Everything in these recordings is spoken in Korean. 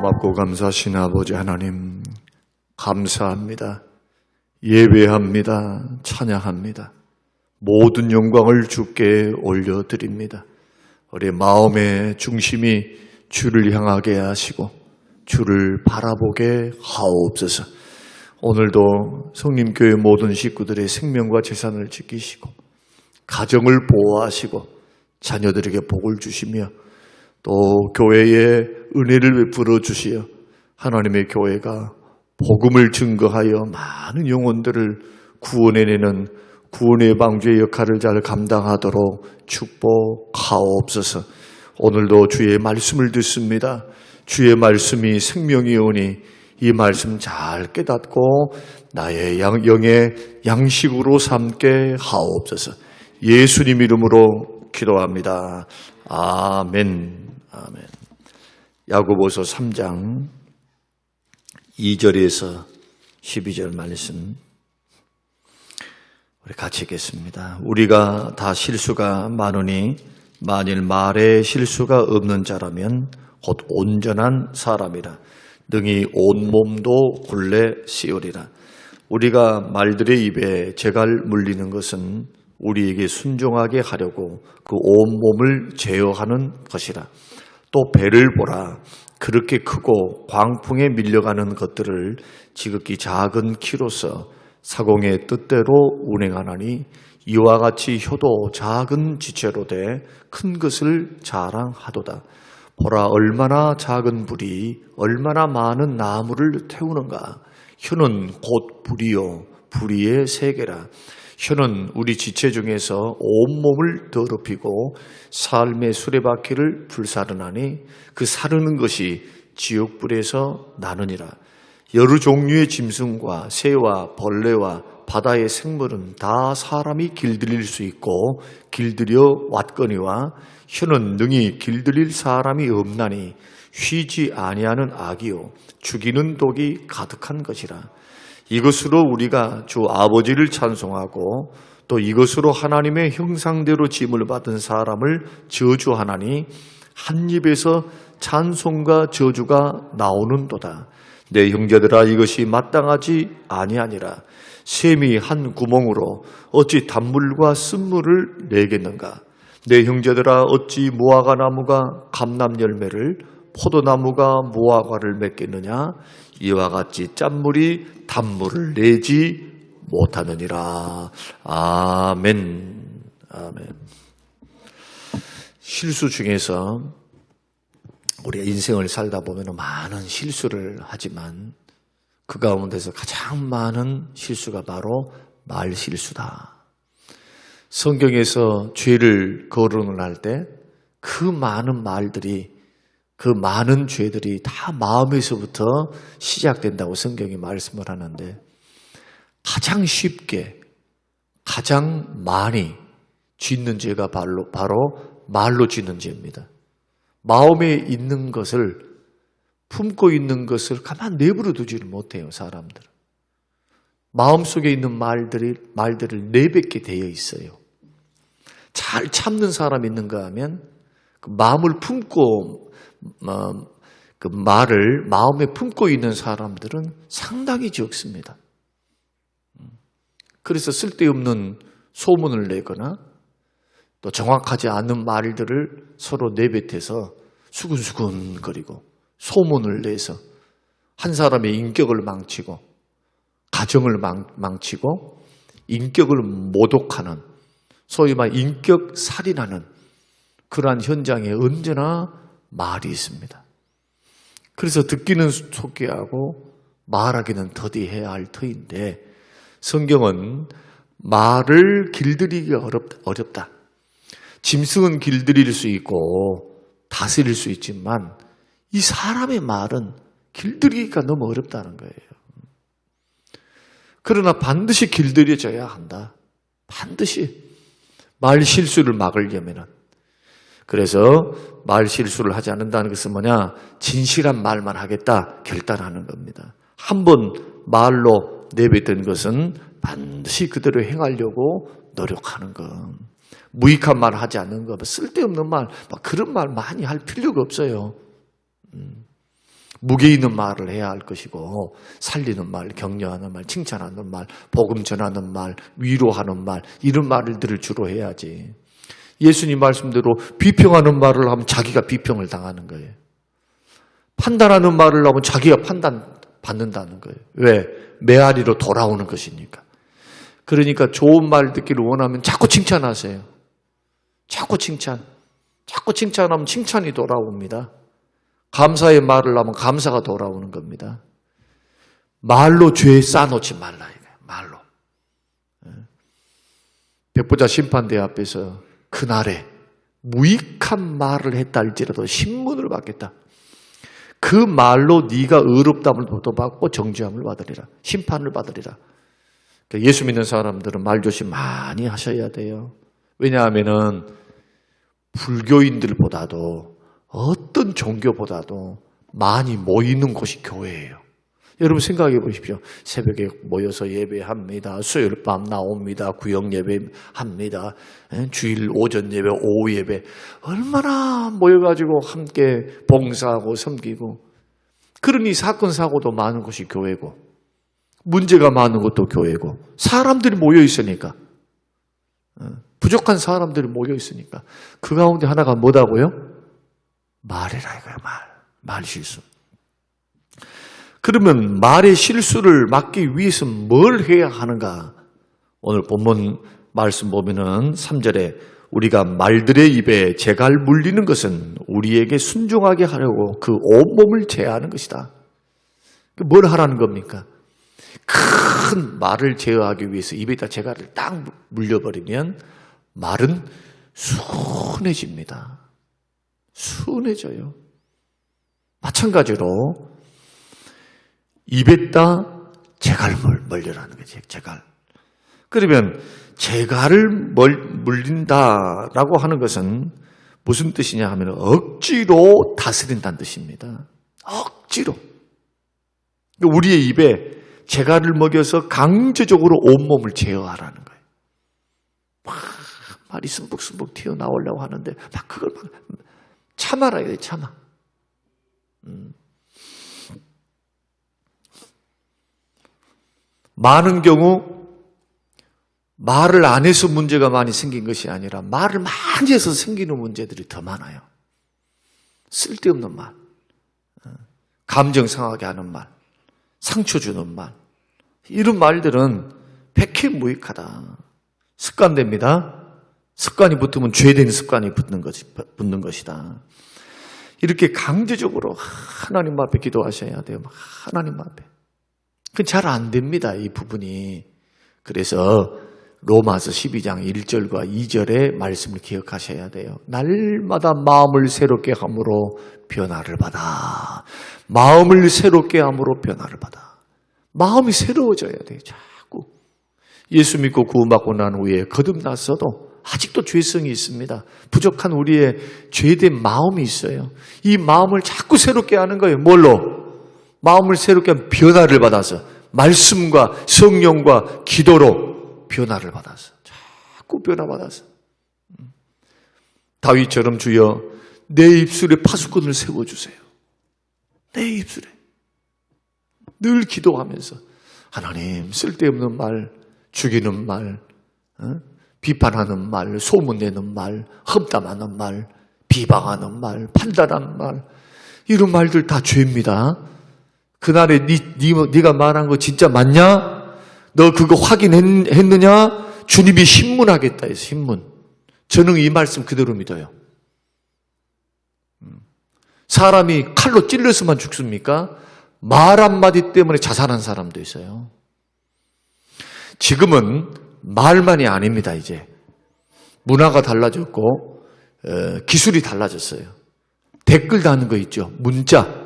고맙고 감사하신 아버지 하나님, 감사합니다. 예배합니다. 찬양합니다. 모든 영광을 주께 올려드립니다. 우리 마음의 중심이 주를 향하게 하시고 주를 바라보게 하옵소서. 오늘도 성림교회 모든 식구들의 생명과 재산을 지키시고 가정을 보호하시고 자녀들에게 복을 주시며 또 교회에 은혜를 베풀어 주시어 하나님의 교회가 복음을 증거하여 많은 영혼들을 구원해내는 구원의 방주의 역할을 잘 감당하도록 축복하옵소서. 오늘도 주의 말씀을 듣습니다. 주의 말씀이 생명이오니 이 말씀 잘 깨닫고 나의 영의 양식으로 삼게 하옵소서. 예수님 이름으로 기도합니다. 아멘. 아멘. 야고보서 3장 2절에서 12절 말씀 우리 같이 읽겠습니다. 우리가 다 실수가 많으니 만일 말에 실수가 없는 자라면 곧 온전한 사람이라 능히 온몸도 굴레 씌우리라. 우리가 말들의 입에 재갈 물리는 것은 우리에게 순종하게 하려고 그 온몸을 제어하는 것이라. 또 배를 보라. 그렇게 크고 광풍에 밀려가는 것들을 지극히 작은 키로서 사공의 뜻대로 운행하나니 이와 같이 효도 작은 지체로 돼 큰 것을 자랑하도다. 보라, 얼마나 작은 불이 얼마나 많은 나무를 태우는가. 혀는 곧 불이요 불의의 세계라. 혀는 우리 지체 중에서 온몸을 더럽히고 삶의 수레바퀴를 불사르나니 그 사르는 것이 지옥불에서 나느니라. 여러 종류의 짐승과 새와 벌레와 바다의 생물은 다 사람이 길들일 수 있고 길들여 왔거니와 혀는 능히 길들일 사람이 없나니 쉬지 아니하는 악이요 죽이는 독이 가득한 것이라. 이것으로 우리가 주 아버지를 찬송하고 또 이것으로 하나님의 형상대로 짐을 받은 사람을 저주하나니 한 입에서 찬송과 저주가 나오는도다. 내 형제들아, 이것이 마땅하지 아니하니라. 샘이 한 구멍으로 어찌 단물과 쓴물을 내겠는가. 내 형제들아, 어찌 무화과 나무가 감람 열매를 포도나무가 무화과를 맺겠느냐. 이와 같이 짠물이 단물을 내지 못하느니라. 아멘. 아멘. 실수 중에서 우리가 인생을 살다 보면 많은 실수를 하지만 그 가운데서 가장 많은 실수가 바로 말 실수다. 성경에서 죄를 거론을 할 때 그 많은 말들이 그 많은 죄들이 다 마음에서부터 시작된다고 성경이 말씀을 하는데 가장 쉽게 가장 많이 짓는 죄가 바로 말로 짓는 죄입니다. 마음에 있는 것을 품고 있는 것을 가만 내버려 두지를 못해요. 사람들은 마음속에 있는 말들을 내뱉게 되어 있어요. 잘 참는 사람이 있는가 하면 그 마음을 품고 그 말을 마음에 품고 있는 사람들은 상당히 적습니다. 그래서 쓸데없는 소문을 내거나 또 정확하지 않은 말들을 서로 내뱉어서 수근수근거리고 소문을 내서 한 사람의 인격을 망치고 가정을 망치고 인격을 모독하는 소위 말 인격 살인하는 그러한 현장에 언제나 말이 있습니다. 그래서 듣기는 속게 하고 말하기는 더디해야 할 터인데 성경은 말을 길들이기가 어렵다. 짐승은 길들일 수 있고 다스릴 수 있지만 이 사람의 말은 길들이기가 너무 어렵다는 거예요. 그러나 반드시 길들여져야 한다. 반드시 말 실수를 막으려면은. 그래서 말 실수를 하지 않는다는 것은 뭐냐? 진실한 말만 하겠다 결단하는 겁니다. 한번 말로 내뱉은 것은 반드시 그대로 행하려고 노력하는 것. 무익한 말 하지 않는 것, 쓸데없는 말, 그런 말 많이 할 필요가 없어요. 무게 있는 말을 해야 할 것이고 살리는 말, 격려하는 말, 칭찬하는 말, 복음 전하는 말, 위로하는 말 이런 말들을 주로 해야지. 예수님 말씀대로 비평하는 말을 하면 자기가 비평을 당하는 거예요. 판단하는 말을 하면 자기가 판단받는다는 거예요. 왜? 메아리로 돌아오는 것이니까. 그러니까 좋은 말 듣기를 원하면 자꾸 칭찬하세요. 자꾸 칭찬하면 칭찬이 돌아옵니다. 감사의 말을 하면 감사가 돌아오는 겁니다. 말로 죄 쌓아놓지 말라 이거예요. 말로. 백보자 심판대 앞에서 그날에 무익한 말을 했다 할지라도 신문을 받겠다. 그 말로 네가 의롭다함을 받고 정죄함을 받으리라. 심판을 받으리라. 예수 믿는 사람들은 말조심 많이 하셔야 돼요. 왜냐하면은 불교인들보다도 어떤 종교보다도 많이 모이는 곳이 교회예요. 여러분 생각해 보십시오. 새벽에 모여서 예배합니다. 수요일 밤 나옵니다. 구역 예배합니다. 주일 오전 예배, 오후 예배. 얼마나 모여가지고 함께 봉사하고 섬기고. 그러니 사건 사고도 많은 곳이 교회고 문제가 많은 것도 교회고 사람들이 모여 있으니까 부족한 사람들이 모여 있으니까 그 가운데 하나가 뭐다고요? 말이라 이거야. 말 실수. 그러면 말의 실수를 막기 위해서 뭘 해야 하는가? 오늘 본문 말씀 보면은 3절에 우리가 말들의 입에 재갈 물리는 것은 우리에게 순종하게 하려고 그 온몸을 제어하는 것이다. 뭘 하라는 겁니까? 큰 말을 제어하기 위해서 입에다 재갈을 딱 물려버리면 말은 순해집니다. 순해져요. 마찬가지로 입에다 재갈을 멀려라는 거지. 재갈. 그러면 재갈을 물린다라고 하는 것은 무슨 뜻이냐 하면 억지로 다스린다는 뜻입니다. 억지로. 우리의 입에 재갈을 먹여서 강제적으로 온몸을 제어하라는 거예요. 막 말이 숨북숨북 튀어나오려고 하는데 막 그걸 막 참아라 이래 참아. 많은 경우 말을 안 해서 문제가 많이 생긴 것이 아니라 말을 많이 해서 생기는 문제들이 더 많아요. 쓸데없는 말, 감정 상하게 하는 말, 상처 주는 말, 이런 말들은 백해무익하다. 습관됩니다. 습관이 붙으면 죄된 습관이 붙는 것이다. 이렇게 강제적으로 하나님 앞에 기도하셔야 돼요. 하나님 앞에. 그건 잘 안 됩니다, 이 부분이. 그래서 로마서 12장 1절과 2절의 말씀을 기억하셔야 돼요. 날마다 마음을 새롭게 함으로 변화를 받아. 마음을 새롭게 함으로 변화를 받아. 마음이 새로워져야 돼요, 자꾸. 예수 믿고 구원받고 난 후에 거듭났어도 아직도 죄성이 있습니다. 부족한 우리의 죄된 마음이 있어요. 이 마음을 자꾸 새롭게 하는 거예요. 뭘로? 마음을 새롭게 하면 변화를 받아서 말씀과 성령과 기도로 변화를 받아서 자꾸 변화받아서 다윗처럼 주여 내 입술에 파수꾼을 세워주세요. 내 입술에 늘 기도하면서 하나님 쓸데없는 말, 죽이는 말, 비판하는 말, 소문내는 말, 험담하는 말, 비방하는 말, 판단하는 말 이런 말들 다 죄입니다. 그날에 네가 말한 거 진짜 맞냐? 너 그거 확인했느냐? 주님이 신문하겠다 해서 신문. 저는 이 말씀 그대로 믿어요. 사람이 칼로 찔러서만 죽습니까? 말 한마디 때문에 자살한 사람도 있어요. 지금은 말만이 아닙니다. 이제 문화가 달라졌고 기술이 달라졌어요. 댓글 다는 거 있죠. 문자.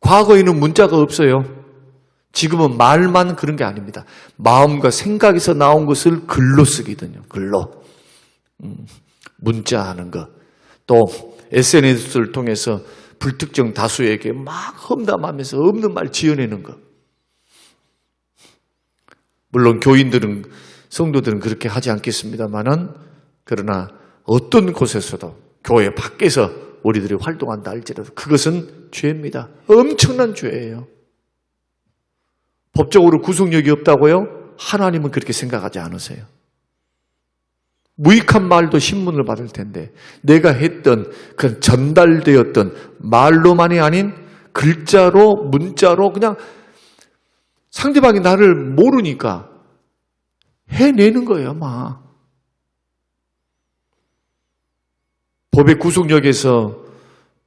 과거에는 문자가 없어요. 지금은 말만 그런 게 아닙니다. 마음과 생각에서 나온 것을 글로 쓰거든요. 글로. 문자하는 거. 또 SNS를 통해서 불특정 다수에게 막 험담하면서 없는 말 지어내는 거. 물론 교인들은, 성도들은 그렇게 하지 않겠습니다만은 그러나 어떤 곳에서도 교회 밖에서 우리들이 활동한다 할지라도 그것은 죄입니다. 엄청난 죄예요. 법적으로 구속력이 없다고요? 하나님은 그렇게 생각하지 않으세요. 무익한 말도 신문을 받을 텐데 내가 했던 그 전달되었던 말로만이 아닌 글자로 문자로 그냥 상대방이 나를 모르니까 해내는 거예요. 막 법의 구속력에서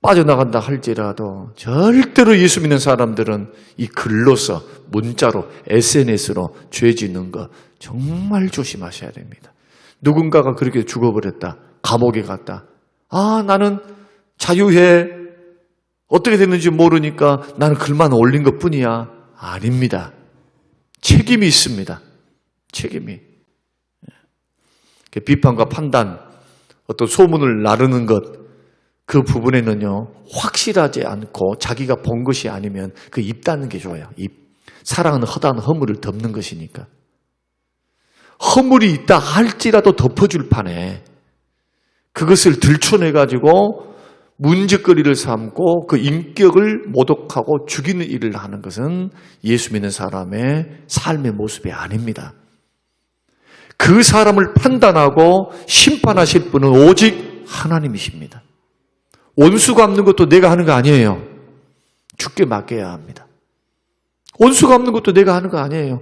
빠져나간다 할지라도 절대로 예수 믿는 사람들은 이 글로서 문자로 SNS로 죄 짓는 거 정말 조심하셔야 됩니다. 누군가가 그렇게 죽어버렸다. 감옥에 갔다. 아, 나는 자유해. 어떻게 됐는지 모르니까 나는 글만 올린 것뿐이야. 아닙니다. 책임이 있습니다. 책임이. 비판과 판단, 어떤 소문을 나르는 것, 그 부분에는요, 확실하지 않고 자기가 본 것이 아니면 그 입 닫는 게 좋아요. 입. 사랑은 허다한 허물을 덮는 것이니까. 허물이 있다 할지라도 덮어줄 판에 그것을 들춰내가지고 문제거리를 삼고 그 인격을 모독하고 죽이는 일을 하는 것은 예수 믿는 사람의 삶의 모습이 아닙니다. 그 사람을 판단하고 심판하실 분은 오직 하나님이십니다. 원수 갚는 것도 내가 하는 거 아니에요. 죽게 맡겨야 합니다. 원수 갚는 것도 내가 하는 거 아니에요.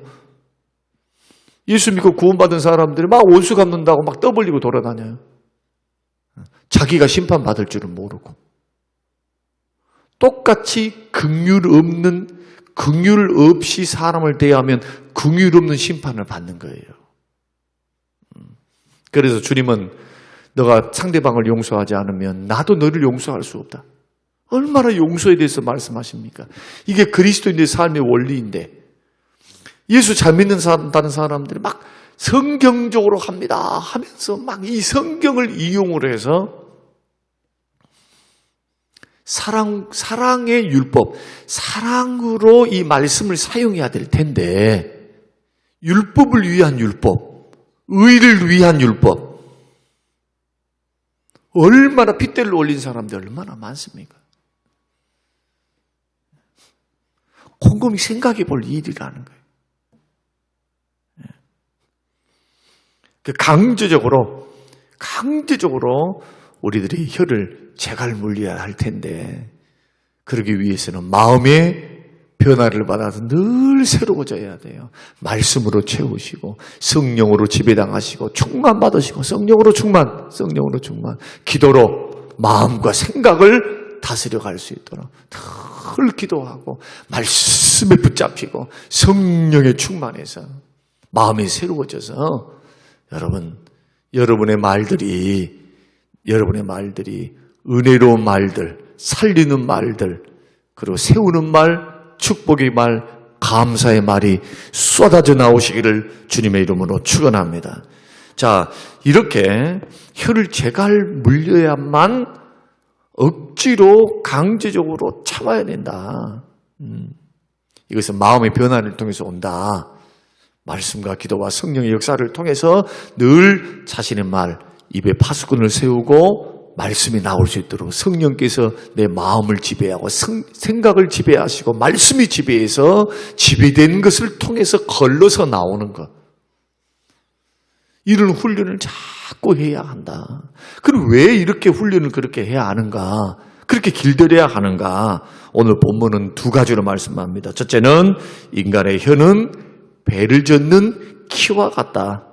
예수 믿고 구원받은 사람들이 막 원수 갚는다고 막 떠벌리고 돌아다녀요. 자기가 심판받을 줄은 모르고. 똑같이 긍휼 없이 사람을 대하면 긍휼 없는 심판을 받는 거예요. 그래서 주님은 너가 상대방을 용서하지 않으면 나도 너를 용서할 수 없다. 얼마나 용서에 대해서 말씀하십니까? 이게 그리스도인의 삶의 원리인데 예수 잘 믿는 다른 사람들이 막 성경적으로 합니다 하면서 막 이 성경을 이용을 해서 사랑의 율법, 사랑으로 이 말씀을 사용해야 될 텐데 율법을 위한 율법, 의를 위한 율법 얼마나 핏대를 올린 사람들 얼마나 많습니까? 곰곰이 생각해 볼 일이라는 거예요. 강제적으로 우리들이 혀를 제갈 물려야 할 텐데 그러기 위해서는 마음의 변화를 받아서 늘 새로워져야 돼요. 말씀으로 채우시고 성령으로 지배당하시고 충만 받으시고 성령으로 충만 기도로 마음과 생각을 다스려 갈 수 있도록 늘 기도하고 말씀에 붙잡히고 성령에 충만해서 마음이 새로워져서 여러분의 말들이 은혜로운 말들, 살리는 말들, 그리고 세우는 말, 축복의 말, 감사의 말이 쏟아져 나오시기를 주님의 이름으로 축원합니다. 자, 이렇게 혀를 제갈 물려야만 억지로 강제적으로 참아야 된다. 이것은 마음의 변화를 통해서 온다. 말씀과 기도와 성령의 역사를 통해서 늘 자신의 말, 입에 파수꾼을 세우고 말씀이 나올 수 있도록 성령께서 내 마음을 지배하고 생각을 지배하시고 말씀이 지배해서 지배된 것을 통해서 걸러서 나오는 것. 이런 훈련을 자꾸 해야 한다. 그럼 왜 이렇게 훈련을 그렇게 해야 하는가? 그렇게 길들여야 하는가? 오늘 본문은 두 가지로 말씀합니다. 첫째는 인간의 혀는 배를 젓는 키와 같다.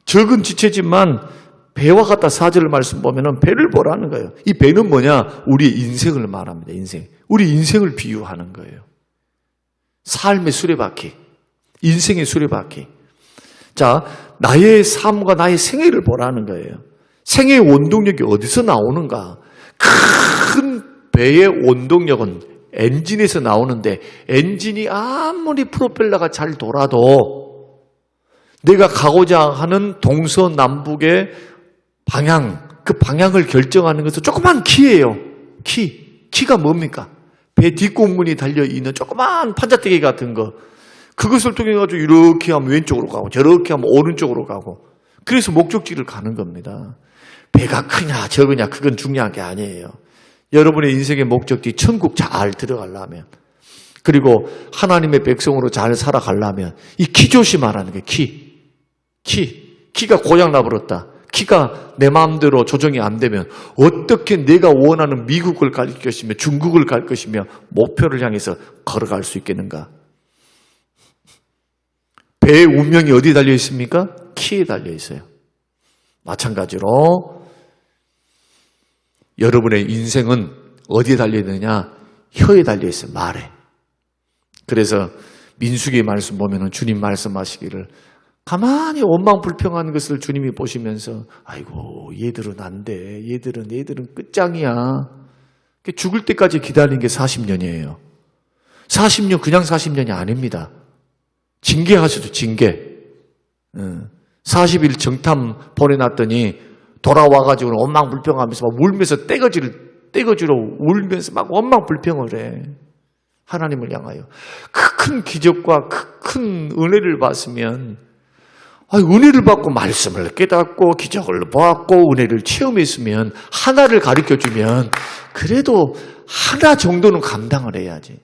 적은 지체지만 배와 같다. 4절 말씀 보면은 배를 보라는 거예요. 이 배는 뭐냐? 우리의 인생을 말합니다. 인생. 우리 인생을 비유하는 거예요. 삶의 수레바퀴. 인생의 수레바퀴. 자, 나의 삶과 나의 생애를 보라는 거예요. 생애의 원동력이 어디서 나오는가? 큰 배의 원동력은 엔진에서 나오는데 엔진이 아무리 프로펠러가 잘 돌아도 내가 가고자 하는 동서남북의 방향, 그 방향을 결정하는 것은 조그만 키예요. 키가 뭡니까? 배 뒷공문이 달려있는 조그만 판자떼기 같은 거. 그것을 통해 가지고 이렇게 하면 왼쪽으로 가고 저렇게 하면 오른쪽으로 가고 그래서 목적지를 가는 겁니다. 배가 크냐 적으냐 그건 중요한 게 아니에요. 여러분의 인생의 목적지 천국 잘 들어가려면, 그리고 하나님의 백성으로 잘 살아가려면 이 키 조심하라는 거예요. 키가 고장 나버렸다. 키가 내 마음대로 조정이 안 되면 어떻게 내가 원하는 미국을 갈 것이며 중국을 갈 것이며 목표를 향해서 걸어갈 수 있겠는가? 배의 운명이 어디에 달려 있습니까? 키에 달려 있어요. 마찬가지로 여러분의 인생은 어디에 달려 있느냐? 혀에 달려 있어요. 말에. 그래서 민수기의 말씀 보면은 주님 말씀하시기를, 가만히 원망불평하는 것을 주님이 보시면서 아이고 얘들은 안 돼. 얘들은 끝장이야. 죽을 때까지 기다리는 게 40년이에요. 40년 그냥 40년이 아닙니다. 징계하셔도 징계. 40일 정탐 보내놨더니 돌아와가지고 원망불평하면서 막 울면서 떼거지로 울면서 막 원망불평을 해. 하나님을 향하여. 그 큰 기적과 그 큰 은혜를 봤으면, 은혜를 받고 말씀을 깨닫고 기적을 보았고 은혜를 체험했으면, 하나를 가르쳐주면 그래도 하나 정도는 감당을 해야지.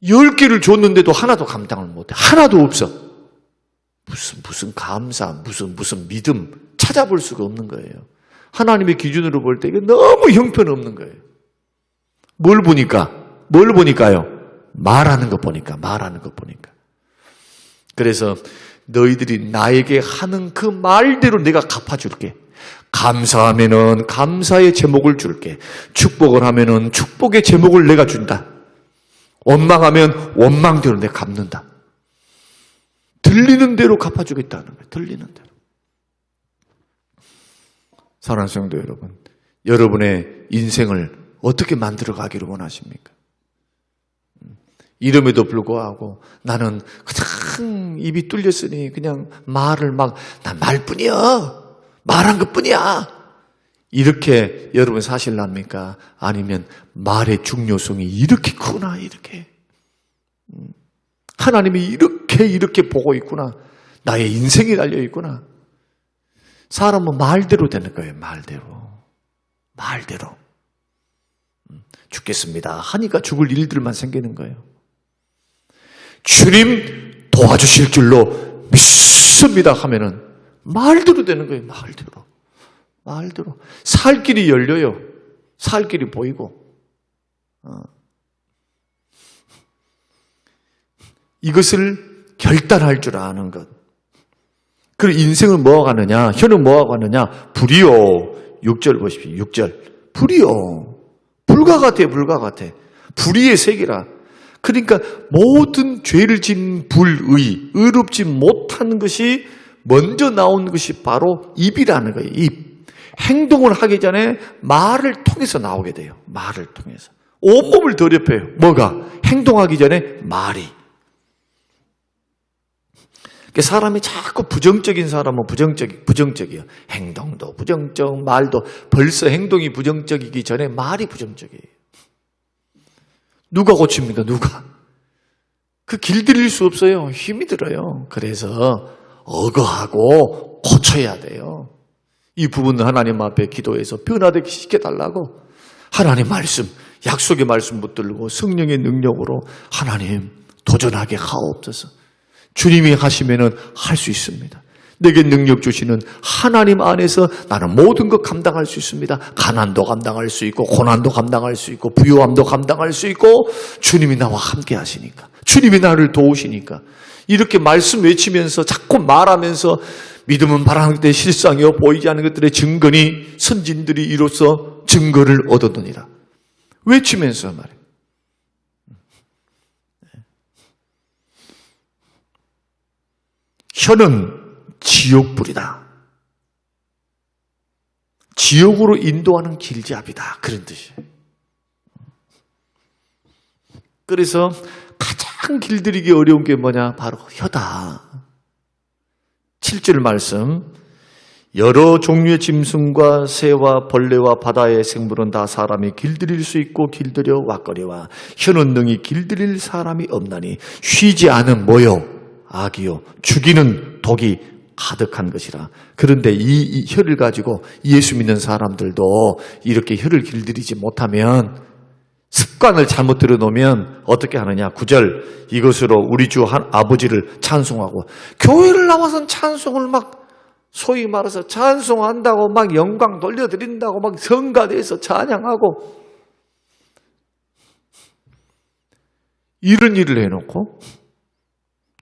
10개를 줬는데도 하나도 감당을 못해. 하나도 없어. 무슨 감사, 무슨 믿음 찾아볼 수가 없는 거예요. 하나님의 기준으로 볼 때 이게 너무 형편없는 거예요. 뭘 보니까요? 말하는 것 보니까. 그래서 너희들이 나에게 하는 그 말대로 내가 갚아줄게. 감사하면은 감사의 제목을 줄게. 축복을 하면은 축복의 제목을 내가 준다. 원망하면 원망대로 내가 갚는다. 들리는 대로 갚아주겠다는 거예요. 들리는 대로. 사랑하는 성도 여러분, 여러분의 인생을 어떻게 만들어가기를 원하십니까? 이름에도 불구하고 나는 그냥 입이 뚫렸으니 그냥 말을 난 말뿐이야. 말한 것뿐이야. 이렇게 여러분 사실랍니까? 아니면 말의 중요성이 이렇게 크구나, 이렇게. 하나님이 이렇게 보고 있구나. 나의 인생이 달려 있구나. 사람은 말대로 되는 거예요, 말대로. 죽겠습니다 하니까 죽을 일들만 생기는 거예요. 주님 도와주실 줄로 믿습니다 하면은 말대로 되는 거예요. 말대로. 살 길이 열려요. 살 길이 보이고. 이것을 결단할 줄 아는 것. 그리고 인생은 뭐하고 가느냐? 혀는 뭐하고 가느냐? 불이요. 6절 보십시오. 6절. 불이요. 불과 같아. 불의의 세계라. 그러니까 모든 죄를 지은 불의, 의롭지 못하는 것이 먼저 나온 것이 바로 입이라는 거예요. 입. 행동을 하기 전에 말을 통해서 나오게 돼요. 말을 통해서. 온몸을 더럽혀요. 뭐가? 행동하기 전에 말이. 사람이 자꾸 부정적인 사람은 부정적이에요. 행동도 부정적, 말도 벌써 행동이 부정적이기 전에 말이 부정적이에요. 누가 고칩니까? 누가? 그 길들일 수 없어요. 힘이 들어요. 그래서 어거하고 고쳐야 돼요. 이 부분은 하나님 앞에 기도해서 변화되게 시켜달라고. 하나님 말씀, 약속의 말씀 붙들고 성령의 능력으로 하나님 도전하게 하옵소서. 주님이 하시면은 할 수 있습니다. 내게 능력 주시는 하나님 안에서 나는 모든 것 감당할 수 있습니다. 가난도 감당할 수 있고 고난도 감당할 수 있고 부유함도 감당할 수 있고 주님이 나와 함께 하시니까, 주님이 나를 도우시니까 이렇게 말씀 외치면서 자꾸 말하면서 믿음은 바라는 때 실상이요 보이지 않는 것들의 증거니 선진들이 이로써 증거를 얻었느니라. 외치면서 말해요. 혀는 지옥불이다. 지옥으로 인도하는 길잡이다. 그런 뜻이에요. 그래서 가장 길들이기 어려운 게 뭐냐? 바로 혀다. 7절 말씀. 여러 종류의 짐승과 새와 벌레와 바다의 생물은 다 사람이 길들일 수 있고 길들여 왔거니와 혀는 능히 길들일 사람이 없나니 쉬지 않은 뭐요? 악이요. 죽이는 독이 가득한 것이라. 그런데 이 혀를 가지고 예수 믿는 사람들도 이렇게 혀를 길들이지 못하면, 습관을 잘못 들여놓으면 어떻게 하느냐. 9절, 이것으로 우리 주 아버지를 찬송하고, 교회를 나와서 찬송을 막 소위 말해서 찬송한다고 막 영광 돌려드린다고 막 성가대에서 찬양하고, 이런 일을 해놓고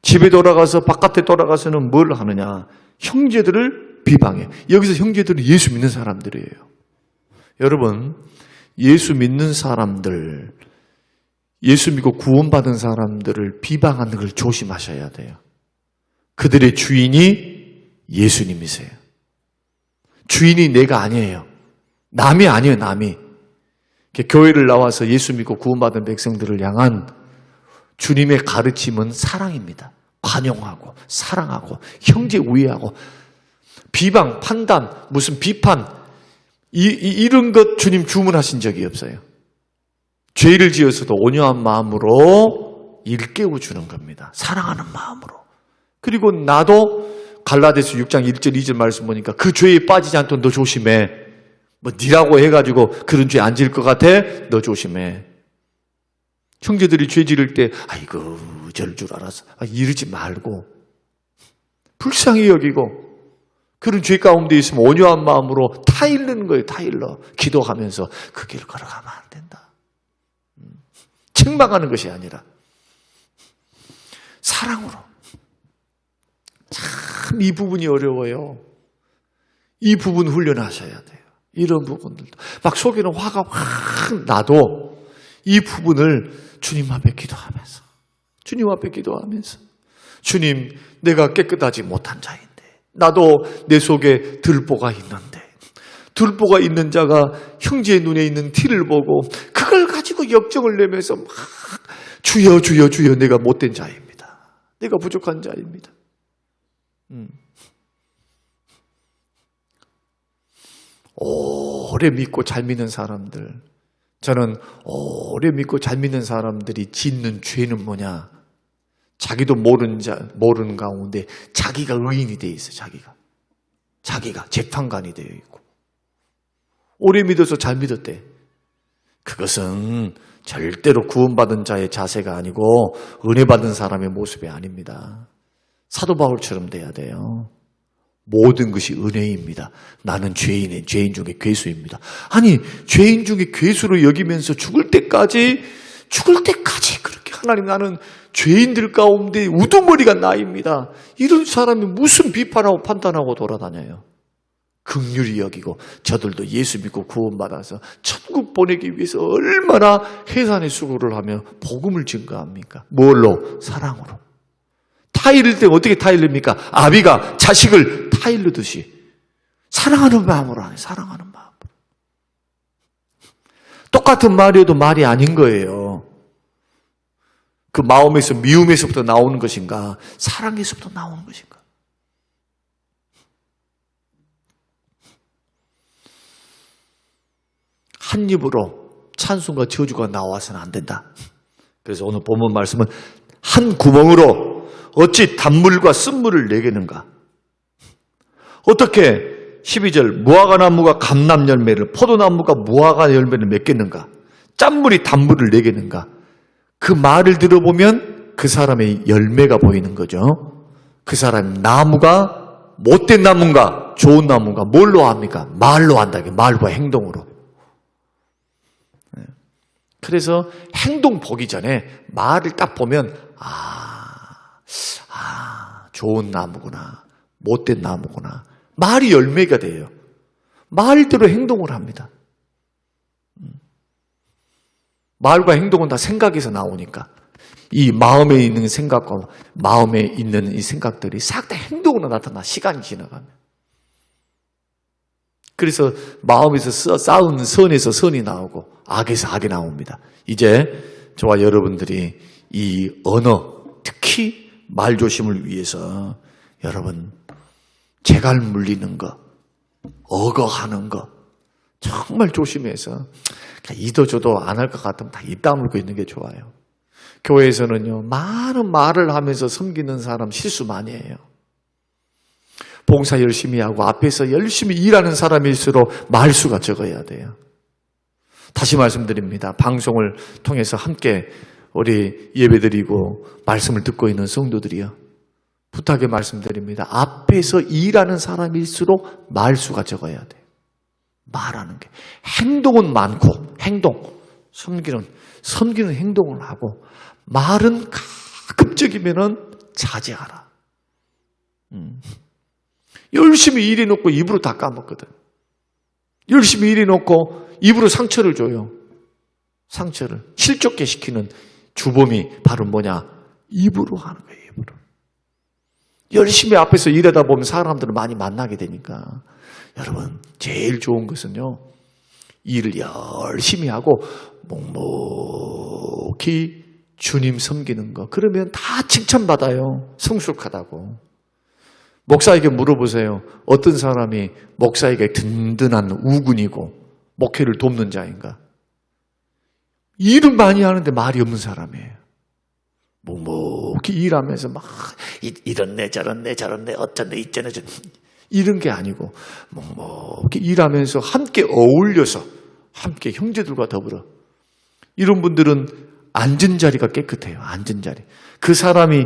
집에 돌아가서 바깥에 돌아가서는 뭘 하느냐. 형제들을 비방해. 여기서 형제들은 예수 믿는 사람들이에요. 여러분, 예수 믿는 사람들, 예수 믿고 구원받은 사람들을 비방하는 걸 조심하셔야 돼요. 그들의 주인이 예수님이세요. 주인이 내가 아니에요. 남이 아니에요, 남이. 교회를 나와서 예수 믿고 구원받은 백성들을 향한 주님의 가르침은 사랑입니다. 관용하고 사랑하고 형제 우애하고, 비방, 판단, 무슨 비판, 이런 것 주님 주문하신 적이 없어요. 죄를 지어서도 온유한 마음으로 일깨워 주는 겁니다. 사랑하는 마음으로. 그리고 나도 갈라디아서 6장 1절 2절 말씀 보니까 그 죄에 빠지지 않도록 너 조심해. 뭐 니라고 해가지고 그런 죄 안 지을 것 같아? 너 조심해. 형제들이 죄 지를 때 아이고 저럴 줄 알았어, 이러지 말고 불쌍히 여기고, 그런 죄 가운데 있으면 온유한 마음으로 타일르는 거예요. 타일러. 기도하면서 그 길을 걸어가면 안 된다. 책망하는 것이 아니라 사랑으로. 참 이 부분이 어려워요. 이 부분 훈련하셔야 돼요. 이런 부분들도 막 속에는 화가 확 나도 이 부분을 주님 앞에 기도하면서, 주님 앞에 기도하면서, 주님, 내가 깨끗하지 못한 자인데, 나도 내 속에 들보가 있는데, 들보가 있는 자가 형제의 눈에 있는 티를 보고 그걸 가지고 역정을 내면서 막 주여 주여 주여 내가 못된 자입니다. 내가 부족한 자입니다. 오래 믿고 잘 믿는 사람들, 저는 오래 믿고 잘 믿는 사람들이 짓는 죄는 뭐냐? 자기도 모르는 가운데 자기가 의인이 되어 있어요. 자기가 재판관이 되어 있고, 오래 믿어서 잘 믿었대. 그것은 절대로 구원받은 자의 자세가 아니고 은혜 받은 사람의 모습이 아닙니다. 사도 바울처럼 돼야 돼요. 모든 것이 은혜입니다. 나는 죄인 중에 괴수입니다. 아니, 죄인 중에 괴수로 여기면서 죽을 때까지 그렇게 하나님, 나는 죄인들 가운데 우두머리가 나입니다. 이런 사람이 무슨 비판하고 판단하고 돌아다녀요. 긍휼히 여기고, 저들도 예수 믿고 구원받아서 천국 보내기 위해서 얼마나 해산의 수고를 하며 복음을 증거합니까? 뭘로? 사랑으로. 타일릴 때 어떻게 타일릅니까? 아비가 자식을 타일르듯이 사랑하는 마음으로 하네. 사랑하는 마음으로. 똑같은 말이어도 말이 아닌 거예요. 그 마음에서, 미움에서부터 나오는 것인가, 사랑에서부터 나오는 것인가. 한 입으로 찬송과 저주가 나와서는 안 된다. 그래서 오늘 본문 말씀은 한 구멍으로 어찌 단물과 쓴물을 내겠는가. 어떻게 12절 무화과 나무가 감람 열매를, 포도나무가 무화과 열매를 맺겠는가. 짠물이 단물을 내겠는가. 그 말을 들어보면 그 사람의 열매가 보이는 거죠. 그 사람 나무가 못된 나무인가 좋은 나무인가 뭘로 합니까? 말로 한다. 말과 행동으로. 그래서 행동 보기 전에 말을 딱 보면 좋은 나무구나, 못된 나무구나. 말이 열매가 돼요. 말대로 행동을 합니다. 말과 행동은 다 생각에서 나오니까 이 마음에 있는 생각과 마음에 있는 이 생각들이 싹 다 행동으로 나타나, 시간이 지나가면. 그래서 마음에서 쌓은 선에서 선이 나오고 악에서 악이 나옵니다. 이제 저와 여러분들이 이 언어, 특히 말조심을 위해서 여러분 재갈 물리는 거, 억어하는 거 정말 조심해서, 이도저도 안 할 것 같으면 다 입 다물고 있는 게 좋아요. 교회에서는요, 많은 말을 하면서 섬기는 사람 실수 많이 해요. 봉사 열심히 하고 앞에서 열심히 일하는 사람일수록 말수가 적어야 돼요. 다시 말씀드립니다. 방송을 통해서 함께 우리 예배드리고 말씀을 듣고 있는 성도들이요, 부탁의 말씀드립니다. 앞에서 일하는 사람일수록 말수가 적어야 돼요. 말하는 게. 행동은 많고, 섬기는 행동을 하고, 말은 가급적이면은 자제하라. 열심히 일해놓고 입으로 다 까먹거든. 열심히 일해놓고 입으로 상처를 줘요. 상처를. 실족게 시키는 주범이 바로 뭐냐? 입으로 하는 거예요, 입으로. 열심히 앞에서 일하다 보면 사람들을 많이 만나게 되니까. 여러분, 제일 좋은 것은요, 일을 열심히 하고 묵묵히 주님 섬기는 거. 그러면 다 칭찬받아요. 성숙하다고. 목사에게 물어보세요. 어떤 사람이 목사에게 든든한 우군이고 목회를 돕는 자인가? 일은 많이 하는데 말이 없는 사람이에요. 묵묵히 일하면서 막 이렇네 저렇네 어쩌네 이쩌네 이런 게 아니고 묵묵히 일하면서 함께 어울려서 함께 형제들과 더불어. 이런 분들은 앉은 자리가 깨끗해요. 앉은 자리. 그 사람이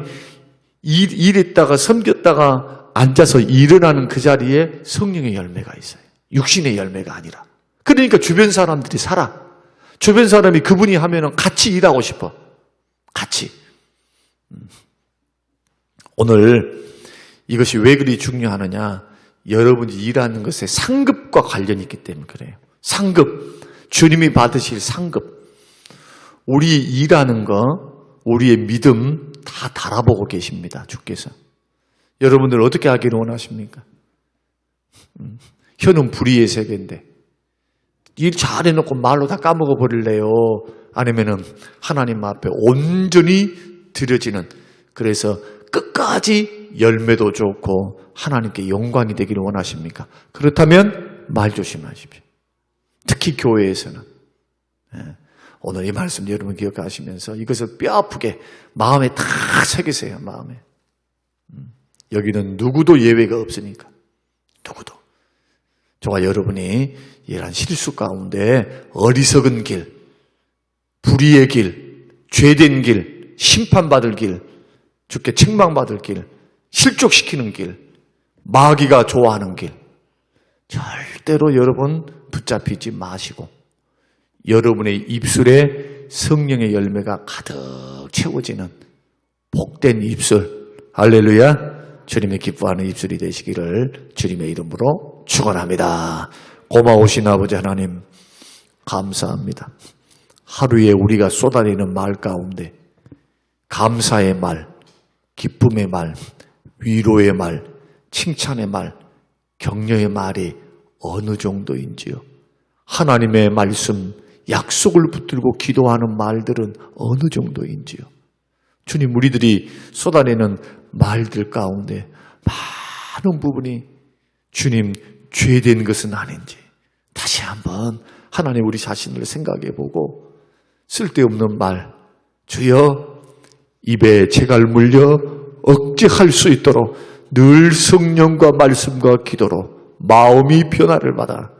일했다가 섬겼다가 앉아서 일어나는 그 자리에 성령의 열매가 있어요. 육신의 열매가 아니라. 그러니까 주변 사람들이 살아. 주변 사람이 그분이 하면은 같이 일하고 싶어. 같이. 오늘 이것이 왜 그리 중요하느냐? 여러분이 일하는 것에 상급과 관련이 있기 때문에 그래요. 상급. 주님이 받으실 상급. 우리 일하는 거, 우리의 믿음 다 달아보고 계십니다. 주께서. 여러분들 어떻게 하기를 원하십니까? 혀는 불의의 세계인데 일 잘해놓고 말로 다 까먹어 버릴래요? 아니면은 하나님 앞에 온전히 드려지는, 그래서 끝까지 열매도 좋고 하나님께 영광이 되기를 원하십니까? 그렇다면 말 조심하십시오. 특히 교회에서는. 오늘 이 말씀 여러분 기억하시면서 이것을 뼈아프게 마음에 다 새기세요. 마음에. 여기는 누구도 예외가 없으니까. 누구도. 저와 여러분이 이러한 실수 가운데 어리석은 길, 불의의 길, 죄된 길, 심판받을 길, 주께 책망받을 길, 실족시키는 길, 마귀가 좋아하는 길, 절대로 여러분 붙잡히지 마시고 여러분의 입술에 성령의 열매가 가득 채워지는 복된 입술, 할렐루야, 주님의 기뻐하는 입술이 되시기를 주님의 이름으로 축원합니다. 고마우신 아버지 하나님, 감사합니다. 하루에 우리가 쏟아내는 말 가운데 감사의 말, 기쁨의 말, 위로의 말, 칭찬의 말, 격려의 말이 어느 정도인지요? 하나님의 말씀, 약속을 붙들고 기도하는 말들은 어느 정도인지요? 주님, 우리들이 쏟아내는 말들 가운데 많은 부분이 주님 죄된 것은 아닌지 다시 한번 하나님 우리 자신을 생각해 보고 쓸데없는 말, 주여 입에 재갈 물려 억제할 수 있도록 늘 성령과 말씀과 기도로 마음이 변화를 받아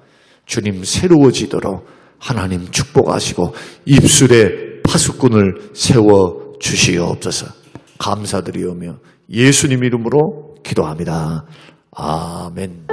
주님 새로워지도록 하나님 축복하시고 입술에 파수꾼을 세워 주시옵소서. 감사드리오며 예수님 이름으로 기도합니다. 아멘.